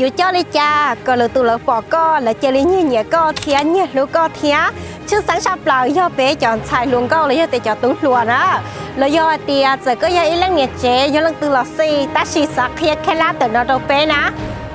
อยู่เจ้าเลยจ้าก็เลยตัวเราปอกก็แล้วเจริญเนี่ยก็เทียนเนี่ยรู้ก็เทียชื่อสังชาเปล่าย่อเป๊ะจอนชายลุงก็เลยย่อแต่จอตุ้งลัวนะแล้วย่อเตียจะก็ย่ออีเรื่องเนี่ยเจย่อเรื่องตัวเราซีแต่ชีสักเทียแค่ละแต่นอโตเป๊ะนะ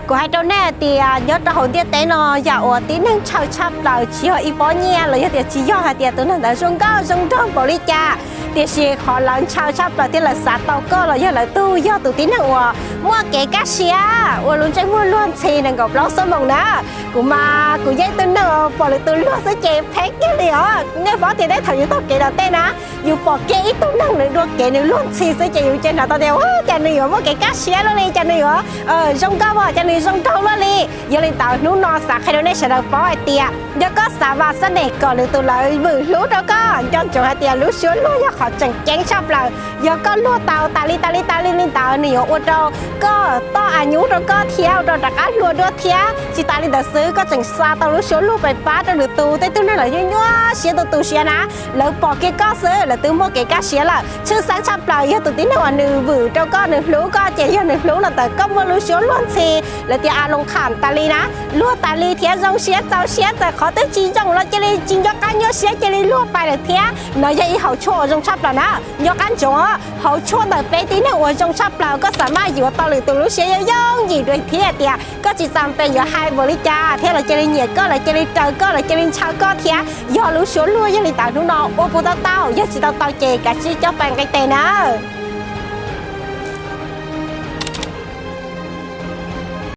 กูให้เจ้าแน่เตียย่อตะหงเตียเต้นออย่าอวดตีนั่งชาวชาเปล่าเชียวอีปอเนี่ยเลยย่อเตียชี้ย่อหาเตียตัวนั้นแต่จงก็จงต้องบริจาเตียชีขอหลังชาวชาเปล่าเตียละสาเตาก็เลยย่อเลยตู้ย่อตัวตีนั่งว่ามั่วเก๋กะเชียว่าลุงใจมั่วล้วนชีนั่งกับเราสมองนะกูมากูยัยตัวนั่งปอเลยตัวล้วนซะเจ็บแพ็กกันเลยอ่ะเนี่ยพอเตียได้ถ่ายอยู่ตัวเก๋เราเต้นะอยู่ปอเก๋อีตัวนั่งเลยด้วยเก๋เนี่ยล้วนชีซะเจ็บอยู่เจนหาตัวเดียวจันนี่ว่าเก๋กะเชียแล้วนี่จันนี่ว่าจงก็ว่าจันนี่จงต้องแล้วนี่ยังเลยต่อนู้นนอนสักให้เราได้เฉลิมป้อยเตียแล้วก็สาวเสน่ห์ก่อนเลยตัวเลยมือรู้แล้วก็จนจงให้เตียรู้ชวนรู้อยากขอจังแจ้งชอบเลยแล้วก็รู้เตาตาลีนี่เตาหนีอวดเราก็ต่ออายุเราก็เที่ยวเราดักอัดรัวด้วยเที่ยวจิตาลีเดซื้อก็จังซาเตารู้ชวนรู้ไปป้าจะหรือตูแต่ตัวนั่นแหละยั่วเสียตัวเสียนะแล้วปอกเกก็ซื้อแล้วตัวโมเกก็เสียละชื่อสังชอบเลยยังตัวที่หนึ่งหนึ่งบือเราก็หนึ่งรู้ก็เจี๋ยหนึ่งรู้แล้วแต่ก็ไม่รู้ชวนล้วนซีแล้วเตียอาลงขานตาลีนะรัวตาลีเที่ยวจงเสียเจ้าเสียแต่ขอแต่จีจงเราจะเลยจีนยกกันยกเสียจะเลยรัวไปเลยเที่ยวน้อยยังอีเขาชั่วจงชอบแล้วนะยกกันจงเขาชั่วแต่เป๊ะที่หนึ่งว่าจงชอบเราก็สามารถอยู่ต่อหรือตัวรู้เสียย่องหยีด้วยเที่ยวเตียก็จีจำเป็นอยู่ให้บริจาเที่ยวเราจะเลยเหยียดก็เราจะเลยเจอก็เราจะเลยชาวก็เที่ยวยอรู้ชวนรัวยังเลยต่างทุกน้องโอ้ปุ๊ตเต้ายังจีเต้าเจกับจีเจ้าแปลงไกเตนะ